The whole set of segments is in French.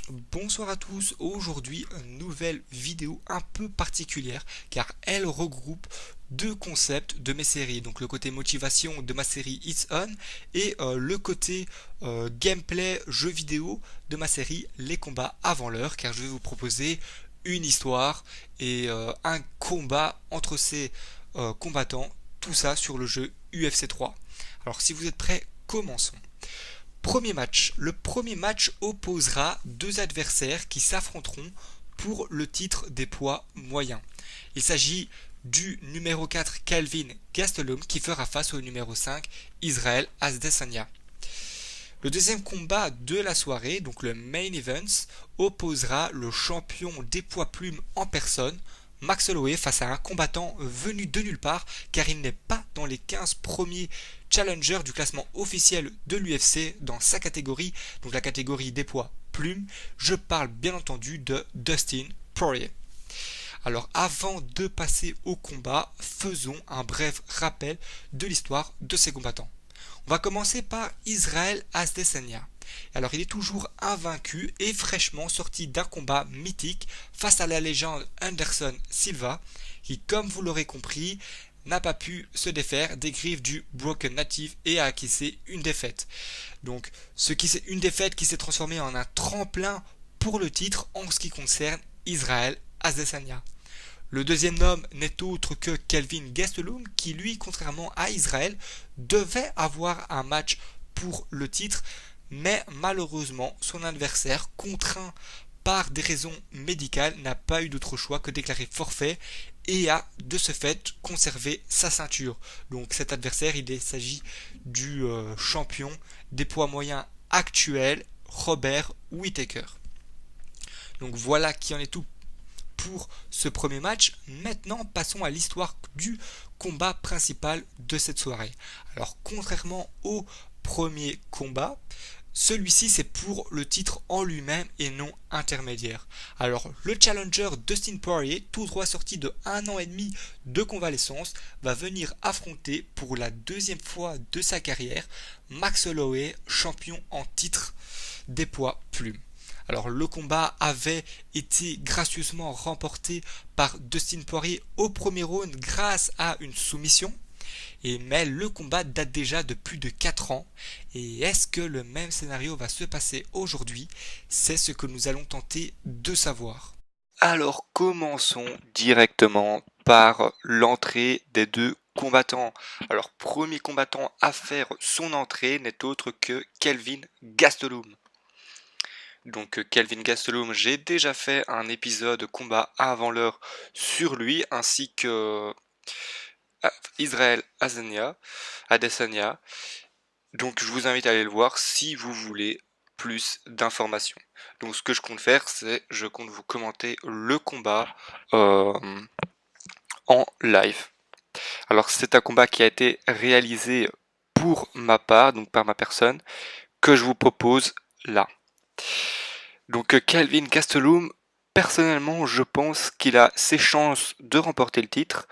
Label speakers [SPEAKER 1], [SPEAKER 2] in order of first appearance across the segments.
[SPEAKER 1] Bonsoir à tous, aujourd'hui une nouvelle vidéo un peu particulière car elle regroupe deux concepts de mes séries, donc le côté motivation de ma série It's On et le côté gameplay jeu vidéo de ma série Les combats avant l'heure, car je vais vous proposer une histoire et un combat entre ces combattants, tout ça sur le jeu UFC 3. Alors si vous êtes prêts, commençons. Premier match. Le premier match opposera deux adversaires qui s'affronteront pour le titre des poids moyens. Il s'agit du numéro 4 Kelvin Gastelum qui fera face au numéro 5 Israel Adesanya. Le deuxième combat de la soirée, donc le main event, opposera le champion des poids plumes en personne, Max Holloway, face à un combattant venu de nulle part car il n'est pas dans les 15 premiers challengers du classement officiel de l'UFC dans sa catégorie, donc la catégorie des poids plumes. Je parle bien entendu de Dustin Poirier. Alors avant de passer au combat, faisons un bref rappel de l'histoire de ces combattants. On va commencer par Israel Adesanya. Alors il est toujours invaincu et fraîchement sorti d'un combat mythique face à la légende Anderson Silva qui, comme vous l'aurez compris, n'a pas pu se défaire des griffes du Broken Native et a acquis une défaite. Donc une défaite qui s'est transformée en un tremplin pour le titre en ce qui concerne Israel Adesanya. Le deuxième homme n'est autre que Kelvin Gastelum qui, lui, contrairement à Israël, devait avoir un match pour le titre, mais malheureusement son adversaire, contraint par des raisons médicales, n'a pas eu d'autre choix que déclarer forfait et a de ce fait conservé sa ceinture. Donc cet adversaire, il s'agit du champion des poids moyens actuel, Robert Whittaker. Donc voilà qui en est tout pour ce premier match. Maintenant, passons à l'histoire du combat principal de cette soirée. Alors, contrairement au premier combat, celui-ci c'est pour le titre en lui-même et non intermédiaire. Alors, le challenger Dustin Poirier, tout droit sorti de 1 an et demi de convalescence, va venir affronter pour la deuxième fois de sa carrière Max Holloway, champion en titre des poids plumes. Alors le combat avait été gracieusement remporté par Dustin Poirier au premier round grâce à une soumission. Mais le combat date déjà de plus de 4 ans. Et est-ce que le même scénario va se passer aujourd'hui? C'est ce que nous allons tenter de savoir. Alors commençons directement par l'entrée des deux combattants. Alors premier combattant à faire son entrée n'est autre que Kelvin Gastelum. Donc Kelvin Gastelum, j'ai déjà fait un épisode combat avant l'heure sur lui, ainsi que Israel Adesanya. Donc je vous invite à aller le voir si vous voulez plus d'informations. Donc ce que je compte faire, c'est je compte vous commenter le combat en live. Alors c'est un combat qui a été réalisé pour ma part, donc par ma personne, que je vous propose là. Donc Kelvin Gastelum, personnellement, je pense qu'il a ses chances de remporter le titre,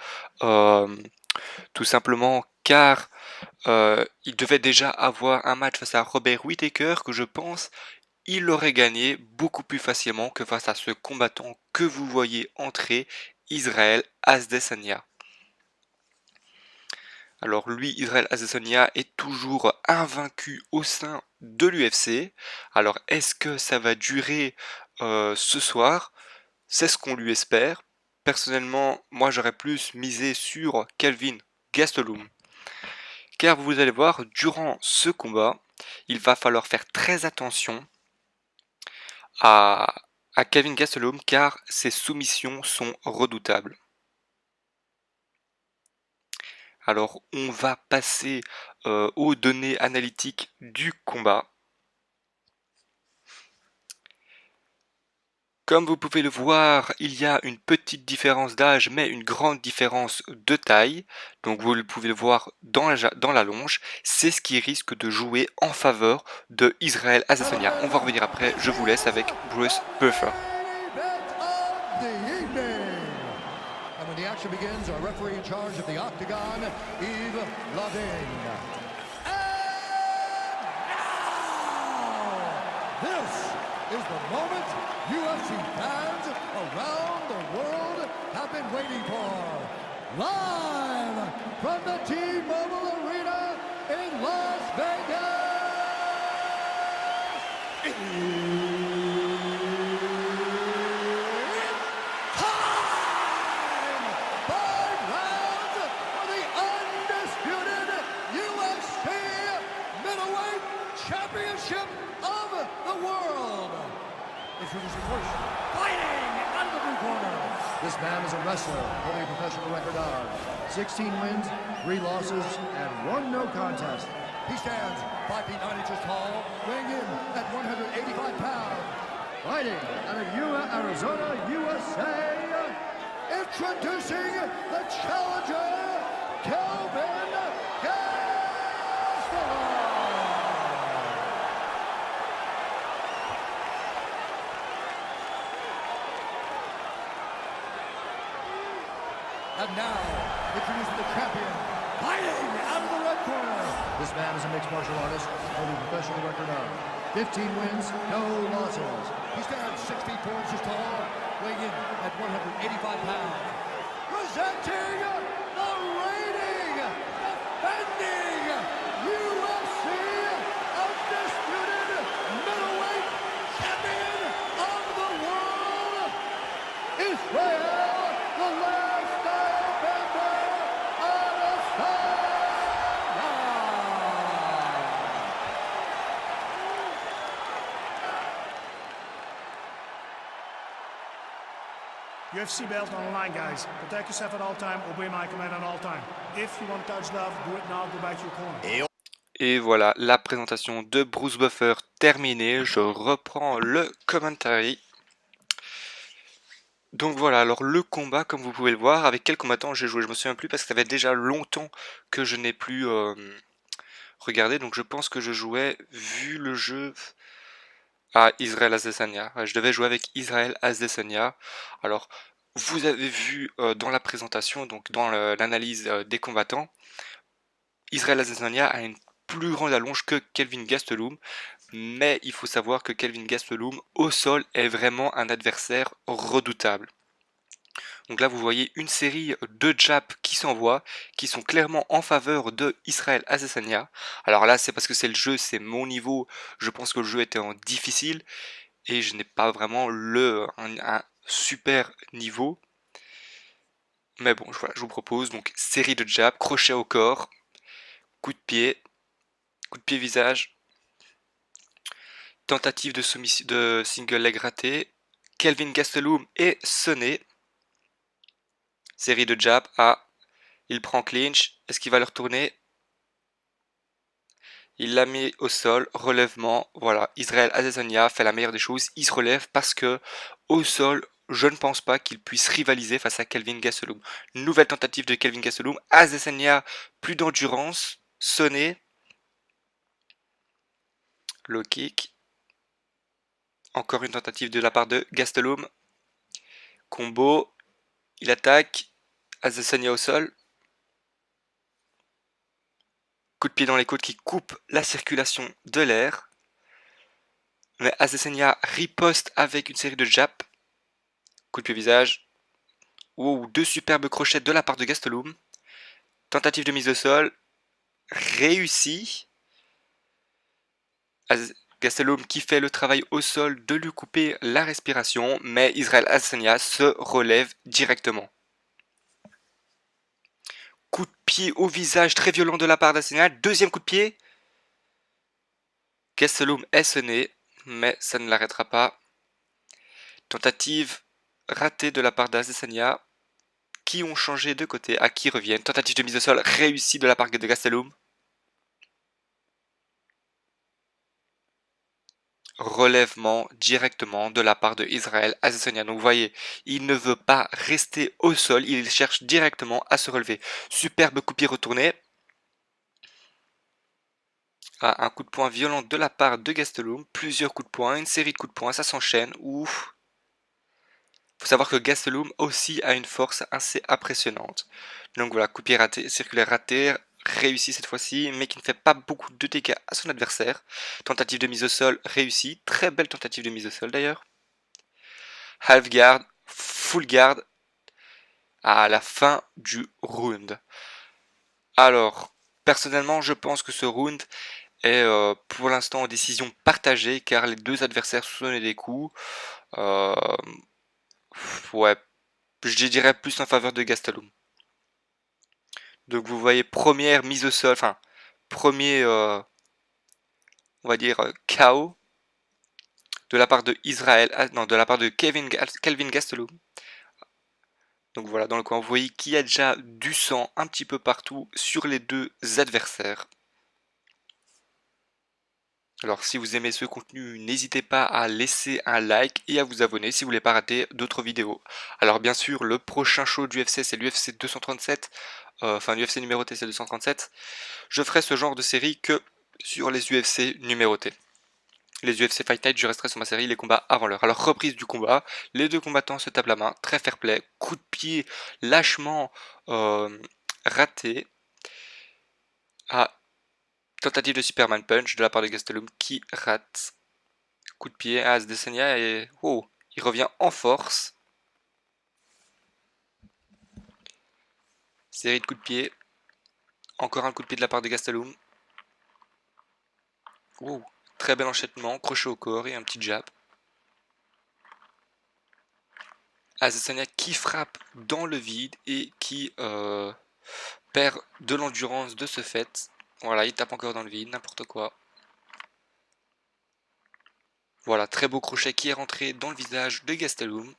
[SPEAKER 1] tout simplement car il devait déjà avoir un match face à Robert Whittaker que je pense il aurait gagné beaucoup plus facilement que face à ce combattant que vous voyez entrer, Israel Adesanya. Alors lui, Israel Adesanya est toujours invaincu au sein de l'UFC. Alors est-ce que ça va durer ce soir? C'est ce qu'on lui espère. Personnellement, moi j'aurais plus misé sur Kelvin Gastelum. Car vous allez voir, durant ce combat, il va falloir faire très attention à Kelvin Gastelum car ses soumissions sont redoutables. Alors on va passer aux données analytiques du combat. Comme vous pouvez le voir, il y a une petite différence d'âge mais une grande différence de taille. Donc vous pouvez le voir dans la longe. C'est ce qui risque de jouer en faveur de Israel Adesanya. On va revenir après, je vous laisse avec Bruce Buffer.
[SPEAKER 2] When the action begins, our referee in charge of the Octagon, Yves Lavigne. And now, this is the moment UFC fans around the world have been waiting for. Live from the T-Mobile Arena in Las Vegas. It's time! 5 rounds for the undisputed UFC Middleweight Championship of the world. Introducing first, fighting out of the blue corner. This man is a wrestler, holding a professional record of 16 wins, 3 losses, and 1 no contest. He stands 5 feet 9 inches tall, weighing in at 185 pounds. Fighting out of Yuma, Arizona, USA. Introducing the challenger, Kelvin Gastelum. And now, introducing the champion, fighting out of the red corner. This man is a mixed martial artist, holding a professional record of 15 wins, no losses. He stands 6 feet 4 inches tall, weighing in at 185 pounds. Presenting the reigning, defending UFC undisputed middleweight champion of the world, Israel, the last Airbender Adesanya.
[SPEAKER 3] UFC belt on the line, guys. Protect yourself at all time. Obey my command at all time. If you want to touch love, do it now. Go back to your corner.
[SPEAKER 1] Et voilà, la présentation de Bruce Buffer terminée. Je reprends le commentary. Donc voilà, alors le combat, comme vous pouvez le voir, avec quel combattant j'ai joué, je me souviens plus parce que ça fait déjà longtemps que je n'ai plus regardé. Donc je pense que je jouais, vu le jeu, à Israel Adesanya. Ouais, je devais jouer avec Israel Adesanya. Alors, vous avez vu dans la présentation, donc dans l'analyse des combattants, Israel Adesanya a une plus grande allonge que Kelvin Gastelum, mais il faut savoir que Kelvin Gastelum au sol est vraiment un adversaire redoutable. Donc là vous voyez une série de jabs qui s'envoient, qui sont clairement en faveur de Israel Adesanya. Alors là c'est parce que c'est le jeu, c'est mon niveau, je pense que le jeu était en difficile, et je n'ai pas vraiment un super niveau. Mais bon, voilà, je vous propose donc série de jabs, crochet au corps, coup de pied visage, tentative de single leg raté, Kelvin Gastelum est sonné, série de jabs, il prend clinch, est-ce qu'il va le retourner? Il l'a mis au sol, relèvement, voilà, Israel Adesanya fait la meilleure des choses, il se relève parce que au sol, je ne pense pas qu'il puisse rivaliser face à Kelvin Gastelum. Nouvelle tentative de Kelvin Gastelum, Adesanya, plus d'endurance, sonné, low kick, encore une tentative de la part de Gastelum, combo, il attaque, Adesanya au sol, coup de pied dans les côtes qui coupe la circulation de l'air, mais Adesanya riposte avec une série de jabs, coup de pied visage, deux superbes crochets de la part de Gastelum, tentative de mise au sol, réussi, Gastelum qui fait le travail au sol de lui couper la respiration, mais Israel Adesanya se relève directement. Coup de pied au visage très violent de la part d'Adesanya, deuxième coup de pied. Gastelum est sonné, mais ça ne l'arrêtera pas. Tentative ratée de la part d'Adesanya, qui ont changé de côté, à qui reviennent. Tentative de mise au sol réussie de la part de Gastelum. Relèvement directement de la part de Israel Adesanya. Donc vous voyez, il ne veut pas rester au sol, il cherche directement à se relever. Superbe coup de pied retourné. Un coup de poing violent de la part de Gastelum, plusieurs coups de poing, une série de coups de poing, ça s'enchaîne. Ouf. Faut savoir que Gastelum aussi a une force assez impressionnante. Donc voilà, coup de pied raté, circulaire raté, réussi cette fois-ci, mais qui ne fait pas beaucoup de dégâts à son adversaire. Tentative de mise au sol réussie, très belle tentative de mise au sol d'ailleurs. Half guard, full guard à la fin du round. Alors, personnellement, je pense que ce round est pour l'instant en décision partagée, car les deux adversaires se donnaient des coups. Ouais, je dirais plus en faveur de Gastelum. Donc vous voyez, première mise au sol, enfin, premier, on va dire, KO de la part de Israël, non, de la part de Kelvin Gastelum. Donc voilà, dans le coin, vous voyez qu'il y a déjà du sang un petit peu partout sur les deux adversaires. Alors si vous aimez ce contenu, n'hésitez pas à laisser un like et à vous abonner si vous voulez pas rater d'autres vidéos. Alors bien sûr, le prochain show du UFC, c'est l'UFC 237, enfin l'UFC numéroté c'est 237. Je ferai ce genre de série que sur les UFC numérotés. Les UFC Fight Night, je resterai sur ma série les combats avant l'heure. Alors reprise du combat, les deux combattants se tapent la main, très fair play, coup de pied lâchement raté. Ah, tentative de Superman Punch de la part de Gastelum qui rate. Coup de pied à Adesanya et oh, il revient en force. Série de coups de pied. Encore un coup de pied de la part de Gastelum. Oh, très bel enchaînement, crochet au corps et un petit jab. Adesanya qui frappe dans le vide et qui perd de l'endurance de ce fait. Voilà, il tape encore dans le vide, n'importe quoi. Voilà, très beau crochet qui est rentré dans le visage de Gastelum.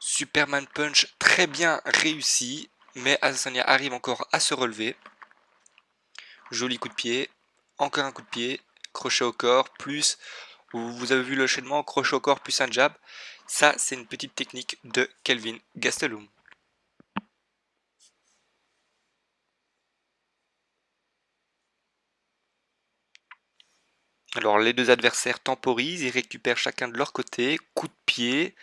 [SPEAKER 1] Superman Punch très bien réussi, mais Adesanya arrive encore à se relever. Joli coup de pied, encore un coup de pied, crochet au corps, plus, vous avez vu l'enchaînement, crochet au corps plus un jab. Ça, c'est une petite technique de Kelvin Gastelum. Alors les deux adversaires temporisent, ils récupèrent chacun de leur côté, coup de pied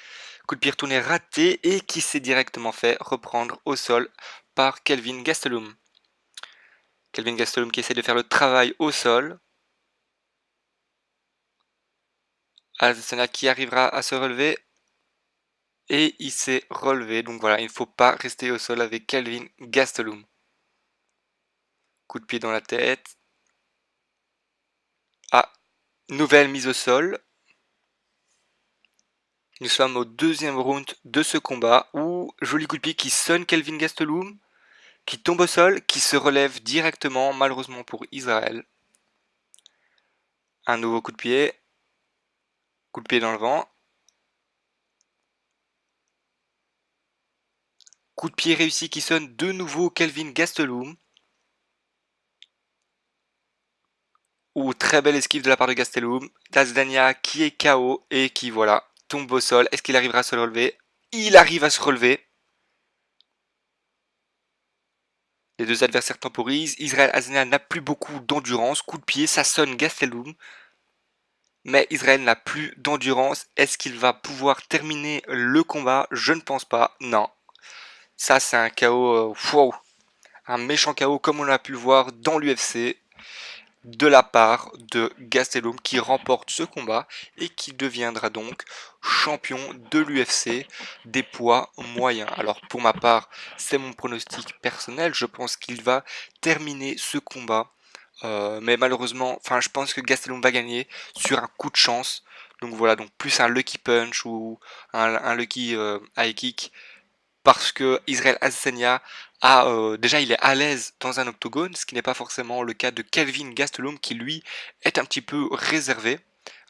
[SPEAKER 1] retourné raté et qui s'est directement fait reprendre au sol par Kelvin Gastelum. Kelvin Gastelum qui essaie de faire le travail au sol. Adesanya qui arrivera à se relever. Et il s'est relevé, donc voilà, il ne faut pas rester au sol avec Kelvin Gastelum. Coup de pied dans la tête. Ah, nouvelle mise au sol. Nous sommes au deuxième round de ce combat où joli coup de pied qui sonne Kelvin Gastelum, qui tombe au sol, qui se relève directement, malheureusement pour Israël. Un nouveau coup de pied dans le vent. Coup de pied réussi qui sonne de nouveau Kelvin Gastelum. Ou très belle esquive de la part de Gastelum. Adesanya qui est KO et qui voilà tombe au sol. Est-ce qu'il arrivera à se relever? Il arrive à se relever. Les deux adversaires temporisent. Israël Adesanya n'a plus beaucoup d'endurance. Coup de pied, ça sonne Gastelum. Mais Israël n'a plus d'endurance. Est-ce qu'il va pouvoir terminer le combat? Je ne pense pas. Non. Ça, c'est un KO. Wow. Un méchant KO comme on a pu le voir dans l'UFC. De la part de Gastelum qui remporte ce combat et qui deviendra donc champion de l'UFC des poids moyens. Alors pour ma part, c'est mon pronostic personnel, je pense qu'il va terminer ce combat. Mais malheureusement, je pense que Gastelum va gagner sur un coup de chance. Donc voilà, donc plus un lucky punch ou un lucky high kick parce que Israël Adesanya déjà il est à l'aise dans un octogone, ce qui n'est pas forcément le cas de Kelvin Gastelum qui lui est un petit peu réservé.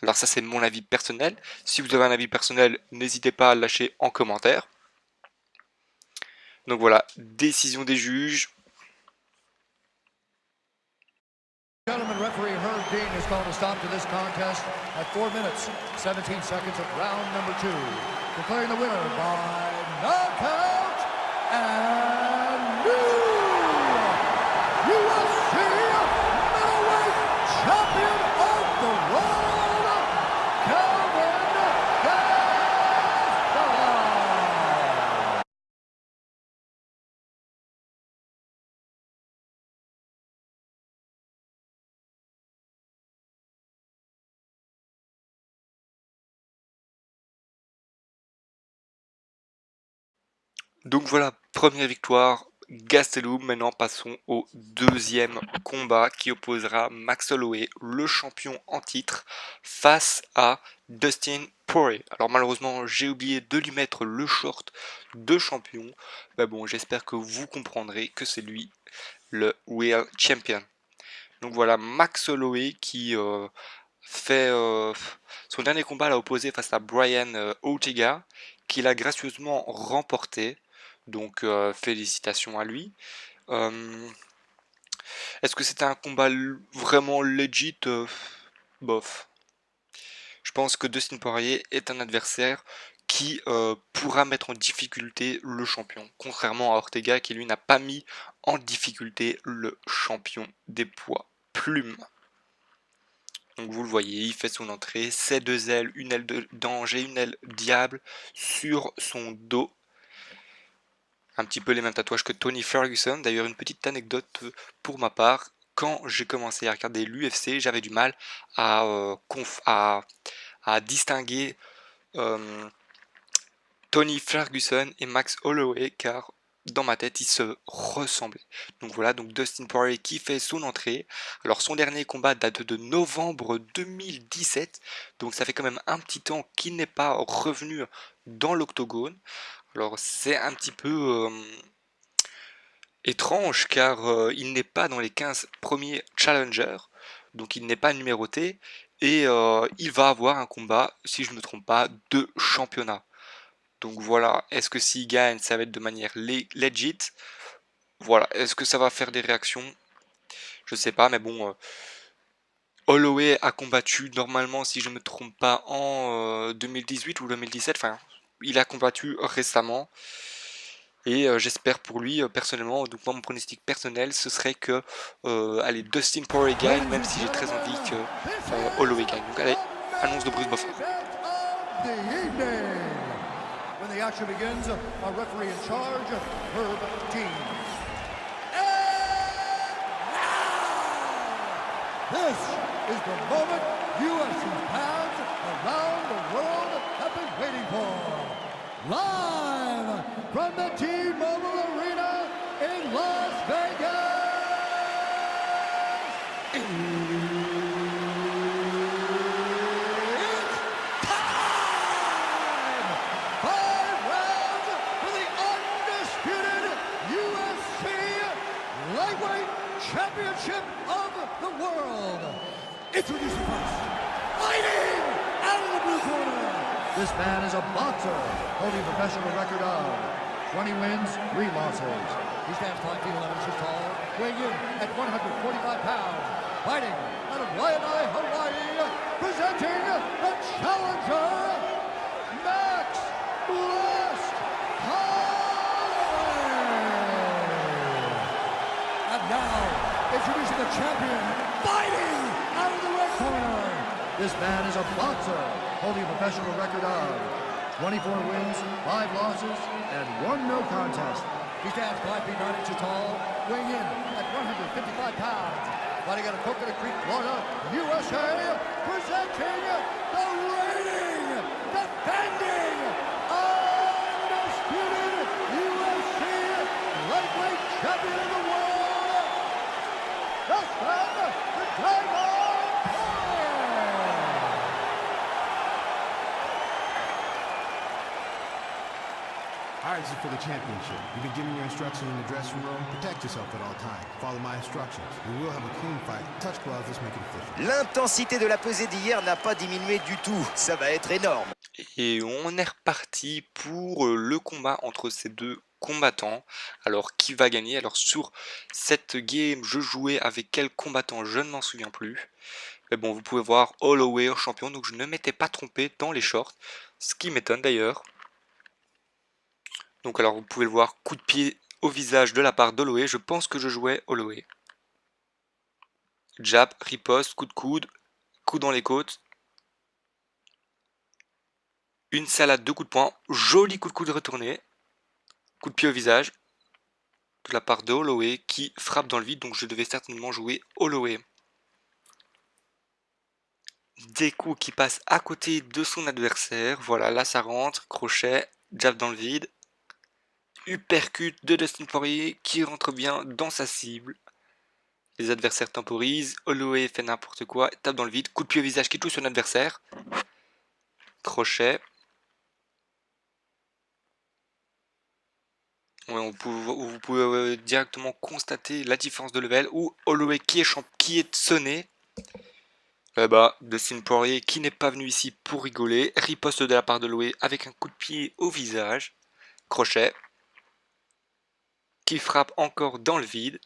[SPEAKER 1] Alors ça c'est mon avis personnel. Si vous avez un avis personnel, n'hésitez pas à le lâcher en commentaire. Donc voilà, décision des juges.
[SPEAKER 2] Gentlemen, referee Herb Dean has called a stop to this contest at 4 minutes, 17 seconds of round number 2, declaring the winner by knockout and new UFC middleweight champion of the world.
[SPEAKER 1] Donc voilà, première victoire, Gastelum. Maintenant passons au deuxième combat qui opposera Max Holloway, le champion en titre, face à Dustin Poirier. Alors malheureusement j'ai oublié de lui mettre le short de champion, mais bon j'espère que vous comprendrez que c'est lui le real champion. Donc voilà, Max Holloway qui fait son dernier combat l'a opposé face à Brian Ortega, qu'il a gracieusement remporté. Donc félicitations à lui. Euh, Est-ce que c'était un combat vraiment legit? Bof. Je pense que Dustin Poirier est un adversaire qui pourra mettre en difficulté le champion, contrairement à Ortega qui lui n'a pas mis en difficulté le champion des poids plumes. Donc vous le voyez, il fait son entrée, ses deux ailes, une aile d'ange et une aile diable sur son dos. Un petit peu les mêmes tatouages que Tony Ferguson. D'ailleurs, une petite anecdote pour ma part. Quand j'ai commencé à regarder l'UFC, j'avais du mal à, à distinguer euh, Tony Ferguson et Max Holloway car dans ma tête ils se ressemblaient. Donc voilà, donc Dustin Poirier qui fait son entrée. Alors son dernier combat date de novembre 2017, donc ça fait quand même un petit temps qu'il n'est pas revenu dans l'octogone. Alors c'est un petit peu étrange car il n'est pas dans les 15 premiers challengers, donc il n'est pas numéroté et il va avoir un combat, si je ne me trompe pas, de championnat. Donc voilà, est-ce que s'il gagne, ça va être de manière legit? Voilà, est-ce que ça va faire des réactions? Je sais pas, mais bon, Holloway a combattu normalement, si je ne me trompe pas, en 2018 ou 2017, enfin, il a combattu récemment. Et j'espère pour lui personnellement, donc moi mon pronostic personnel ce serait que allez, Dustin Poirier gagne, même si j'ai très envie que Holloway gagne. Donc allez, annonce de Bruce Buffer.
[SPEAKER 2] When the action begins, our referee in charge, Herb Dean. This is the moment UFC fans around the world have been waiting for. Live from the T-Mobile Arena in Las Vegas. It's time! 5 rounds for the undisputed UFC Lightweight Championship of the World. Introducing first, fighting out of the blue corner. This man is a boxer, holding a professional record of 20 wins, 3 losses. He stands 5 feet 11 inches tall, weighing in at 145 pounds. Fighting out of Waianae, Hawaii, presenting the challenger, Max Blast Holloway. And now, introducing the champion, fighting out of the red corner. This man is a boxer, holding a professional record of 24 wins, 5 losses, and 1 no contest. He stands 5 feet 9 inches tall, weighing in at 155 pounds. Fighting out of Coconut Creek, Florida, USA, presenting the reigning, defending, undisputed UFC lightweight champion of the world, Dustin the Diamond Poirier.
[SPEAKER 4] All right, this is for the championship. You've been giving your instructions in the dressing room. Protect yourself at all times. Follow my instructions. We will have a clean fight. Touch gloves, let's make it official.
[SPEAKER 5] L'intensité de la pesée d'hier n'a pas diminué du tout. Ça va être énorme.
[SPEAKER 1] Et on est reparti pour le combat entre ces deux combattants. Alors qui va gagner? Alors sur cette game, je jouais avec quel combattant? Je ne m'en souviens plus. Mais bon, vous pouvez voir Holloway champion, donc je ne m'étais pas trompé dans les shorts. Ce qui m'étonne d'ailleurs. Donc alors vous pouvez le voir, coup de pied au visage de la part d'Holloway. Je pense que je jouais Holloway. Jab, riposte, coup de coude, coup dans les côtes. Une salade de coups de poing, joli coup de coude retourné. Coup de pied au visage de la part de Holloway qui frappe dans le vide, donc je devais certainement jouer Holloway. Des coups qui passent à côté de son adversaire. Voilà, là ça rentre, crochet, jab dans le vide. uppercut de Dustin Poirier qui rentre bien dans sa cible. Les adversaires temporisent, Holloway fait n'importe quoi, tape dans le vide, coup de pied au visage qui touche son adversaire. Crochet. Ouais, vous pouvez directement constater la différence de level où Holloway qui est sonné. Dustin Poirier qui n'est pas venu ici pour rigoler, riposte de la part de Holloway avec un coup de pied au visage. Crochet. Qui frappe encore dans le vide.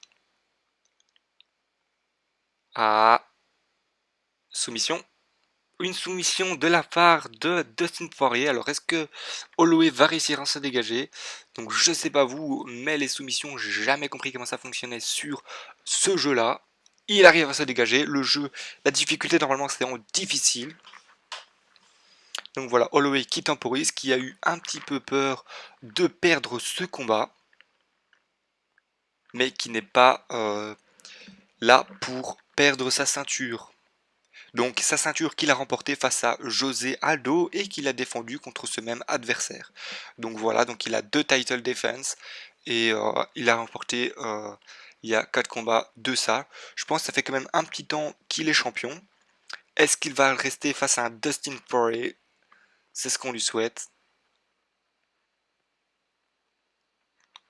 [SPEAKER 1] Ah. Soumission. Une soumission de la part de Dustin Poirier. Alors est-ce que Holloway va réussir à se dégager? Donc je sais pas vous, mais les soumissions, j'ai jamais compris comment ça fonctionnait sur ce jeu-là. Il arrive à se dégager. Le jeu, la difficulté normalement c'est vraiment difficile. Donc voilà, Holloway qui temporise, qui a eu un petit peu peur de perdre ce combat. Mais qui n'est pas là pour perdre sa ceinture. Donc sa ceinture qu'il a remportée face à José Aldo et qu'il a défendu contre ce même adversaire. Donc voilà, donc il a 2 title defense et il a remporté il y a 4 combats de ça. Je pense que ça fait quand même un petit temps qu'il est champion. Est-ce qu'il va rester face à un Dustin Poirier? C'est ce qu'on lui souhaite.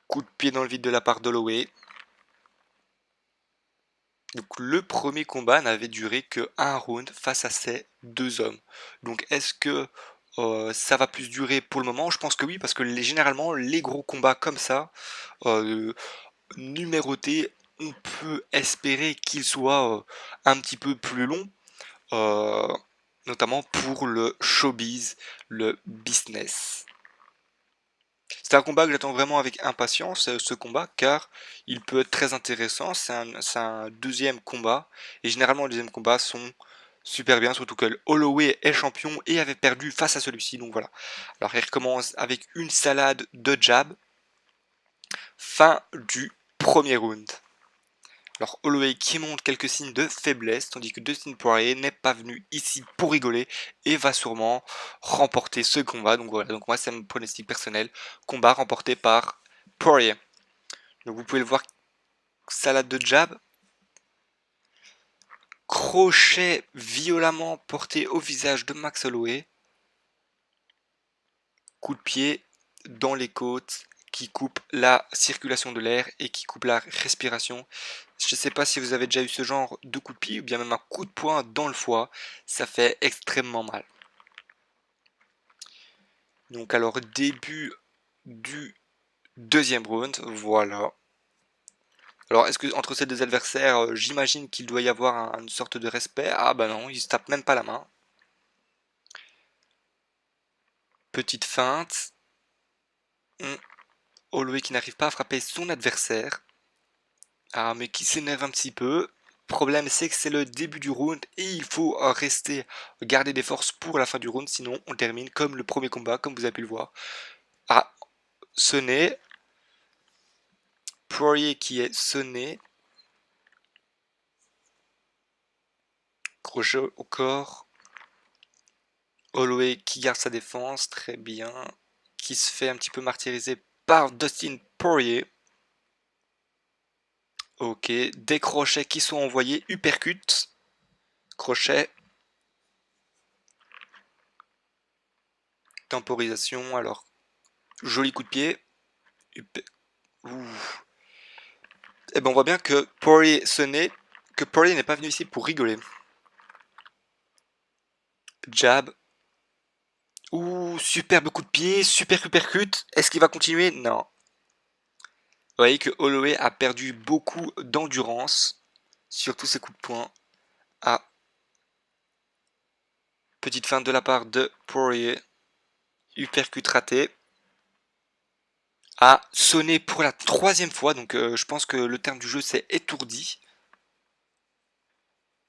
[SPEAKER 1] Coup de pied dans le vide de la part d'Holloway. Donc le premier combat n'avait duré que 1 round face à ces 2 hommes. Donc est-ce que ça va plus durer pour le moment? Je pense que oui, parce que généralement les gros combats comme ça, numérotés, on peut espérer qu'ils soient un petit peu plus longs, notamment pour le showbiz, le business. C'est un combat que j'attends vraiment avec impatience, ce combat, car il peut être très intéressant. C'est un deuxième combat, et généralement les deuxièmes combats sont super bien, surtout que Holloway est champion et avait perdu face à celui-ci, donc voilà. Alors il recommence avec une salade de jab. Fin du premier round. Alors Holloway qui montre quelques signes de faiblesse, tandis que Dustin Poirier n'est pas venu ici pour rigoler et va sûrement remporter ce combat. Donc voilà, donc moi c'est mon pronostic personnel, combat remporté par Poirier. Donc vous pouvez le voir, salade de jab, crochet violemment porté au visage de Max Holloway, coup de pied dans les côtes qui coupe la circulation de l'air et qui coupe la respiration. Je ne sais pas si vous avez déjà eu ce genre de coup de pied ou bien même un coup de poing dans le foie. Ça fait extrêmement mal. Donc alors début du deuxième round. Voilà. Alors est-ce que entre ces deux adversaires, j'imagine qu'il doit y avoir une sorte de respect? Ah bah non, ils se tapent même pas la main. Petite feinte. Holloway qui n'arrive pas à frapper son adversaire. Ah, mais qui s'énerve un petit peu. Le problème, c'est que c'est le début du round et il faut garder des forces pour la fin du round, sinon on termine comme le premier combat, comme vous avez pu le voir. Ah, sonné. Poirier qui est sonné. Crochet au corps. Holloway qui garde sa défense, très bien. Qui se fait un petit peu martyriser par Dustin Poirier. Ok, des crochets qui sont envoyés, uppercut, crochet, temporisation, alors, joli coup de pied, et ben on voit bien que Poirier que Poirier n'est pas venu ici pour rigoler. Jab, superbe coup de pied, super uppercut, est-ce qu'il va continuer? Non. Vous voyez que Holloway a perdu beaucoup d'endurance sur tous ses coups de poing. Ah. Petite feinte de la part de Poirier. Uppercut raté. A sonné pour la 3e fois. Donc je pense que le terme du jeu c'est étourdi.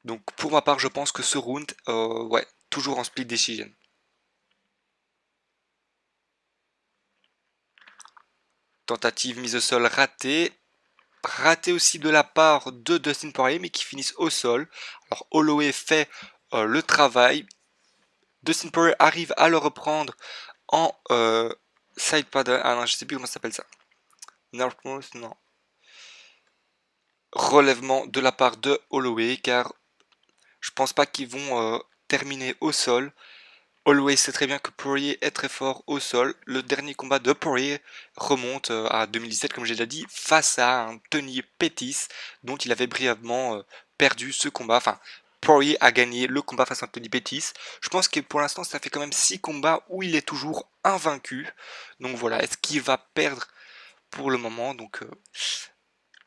[SPEAKER 1] Donc pour ma part je pense que ce round, ouais, toujours en split decision. Tentative mise au sol ratée. Raté aussi de la part de Dustin Poirier, mais qui finissent au sol. Alors Holloway fait le travail. Dustin Poirier arrive à le reprendre en side paddle. Ah non, je sais plus comment ça s'appelle ça. Northmost, non. Relèvement de la part de Holloway, car je pense pas qu'ils vont terminer au sol. Holloway sait très bien que Poirier est très fort au sol. Le dernier combat de Poirier remonte à 2017, comme j'ai déjà dit, face à un Tony Pettis, dont il avait brièvement perdu ce combat. Enfin, Poirier a gagné le combat face à Tony Pettis. Je pense que pour l'instant, ça fait quand même 6 combats où il est toujours invaincu. Donc voilà, est-ce qu'il va perdre pour le moment? Donc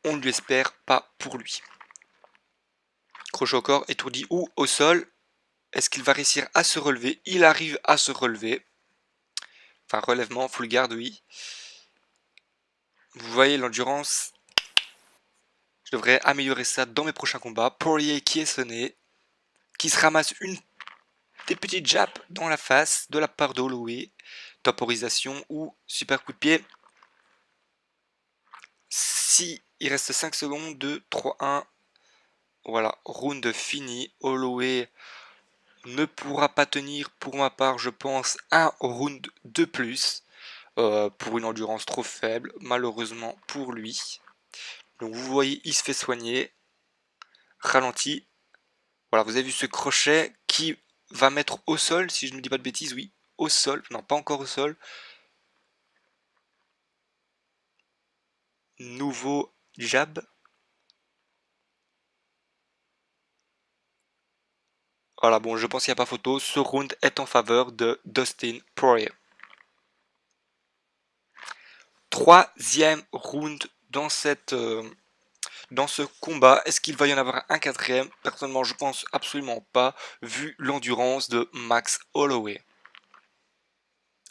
[SPEAKER 1] on ne lui espère pas pour lui. Crochet au corps, étourdi ou au sol. Est-ce qu'il va réussir à se relever? Il arrive à se relever. Enfin, relèvement, full guard, oui. Vous voyez l'endurance. Je devrais améliorer ça dans mes prochains combats. Poirier qui est sonné. Qui se ramasse des petites jabs dans la face de la part de Holloway. Temporisation ou super coup de pied. Si il reste 5 secondes, 2, 3, 1. Voilà, round fini. Holloway ne pourra pas tenir, pour ma part, je pense, un round de plus pour une endurance trop faible, malheureusement pour lui. Donc vous voyez, il se fait soigner, ralenti. Voilà, vous avez vu ce crochet qui va mettre au sol, si je ne dis pas de bêtises, oui, au sol, non pas encore au sol. Nouveau jab. Voilà, bon, je pense qu'il n'y a pas photo. Ce round est en faveur de Dustin Poirier. Troisième round dans ce combat. Est-ce qu'il va y en avoir un quatrième? Personnellement, je pense absolument pas, vu l'endurance de Max Holloway.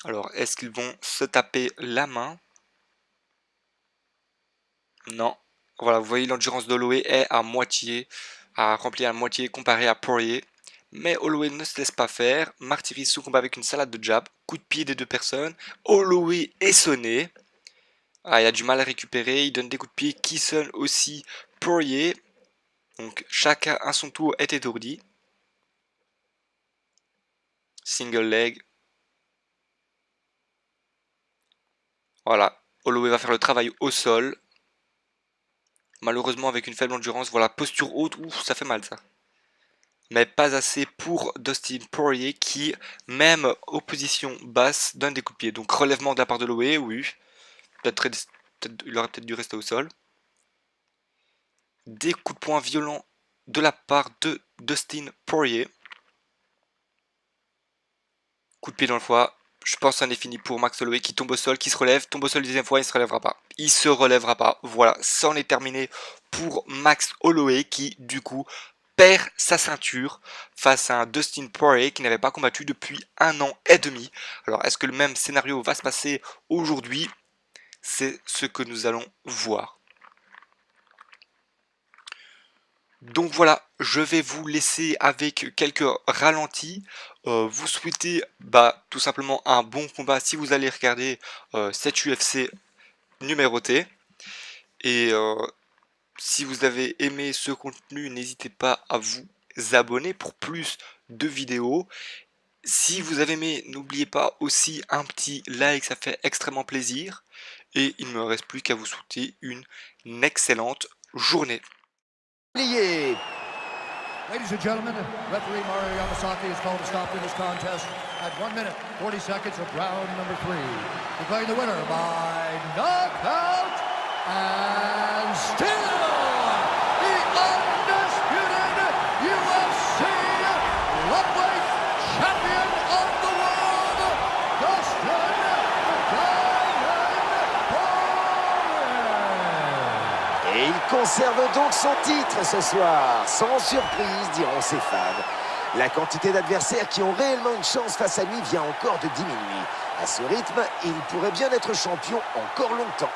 [SPEAKER 1] Alors, est-ce qu'ils vont se taper la main? Non. Voilà, vous voyez, l'endurance d'Holloway est à moitié, à remplir à moitié comparé à Poirier. Mais Holloway ne se laisse pas faire, martyrise ce combat avec une salade de jab, coup de pied des deux personnes. Holloway est sonné. Ah, il a du mal à récupérer, il donne des coups de pied qui sonnent aussi Poirier. Donc chacun à son tour est étourdi. Single leg. Voilà, Holloway va faire le travail au sol. Malheureusement avec une faible endurance, voilà, posture haute, ouf, ça fait mal ça. Mais pas assez pour Dustin Poirier qui, même aux positions basses, donne des coups de pied. Donc relèvement de la part de Holloway, oui. Il aurait peut-être dû rester au sol. Des coups de poing violents de la part de Dustin Poirier. Coup de pied dans le foie. Je pense que ça en est fini pour Max Holloway qui tombe au sol, qui se relève. Tombe au sol deuxième fois, il ne se relèvera pas. Il se relèvera pas. Voilà, ça en est terminé pour Max Holloway qui, du coup, perd sa ceinture face à un Dustin Poirier qui n'avait pas combattu depuis 1 an et demi. Alors, est-ce que le même scénario va se passer aujourd'hui? C'est ce que nous allons voir. Donc voilà, je vais vous laisser avec quelques ralentis. Vous souhaitez tout simplement un bon combat si vous allez regarder cette UFC numérotée. Et si vous avez aimé ce contenu, n'hésitez pas à vous abonner pour plus de vidéos. Si vous avez aimé, n'oubliez pas aussi un petit like, ça fait extrêmement plaisir. Et il ne me reste plus qu'à vous souhaiter une excellente journée.
[SPEAKER 2] Ladies and gentlemen, referee Mario Yamasaki has called a stop to this contest at 1 minute, 40 seconds of round number 3. Declaring the winner by knockout and still the undisputed UFC lightweight champion of the world, Dustin Poirier.
[SPEAKER 5] Et il conserve donc son titre ce soir, sans surprise, diront ses fans. La quantité d'adversaires qui ont réellement une chance face à lui vient encore de diminuer. À ce rythme, il pourrait bien être champion encore longtemps.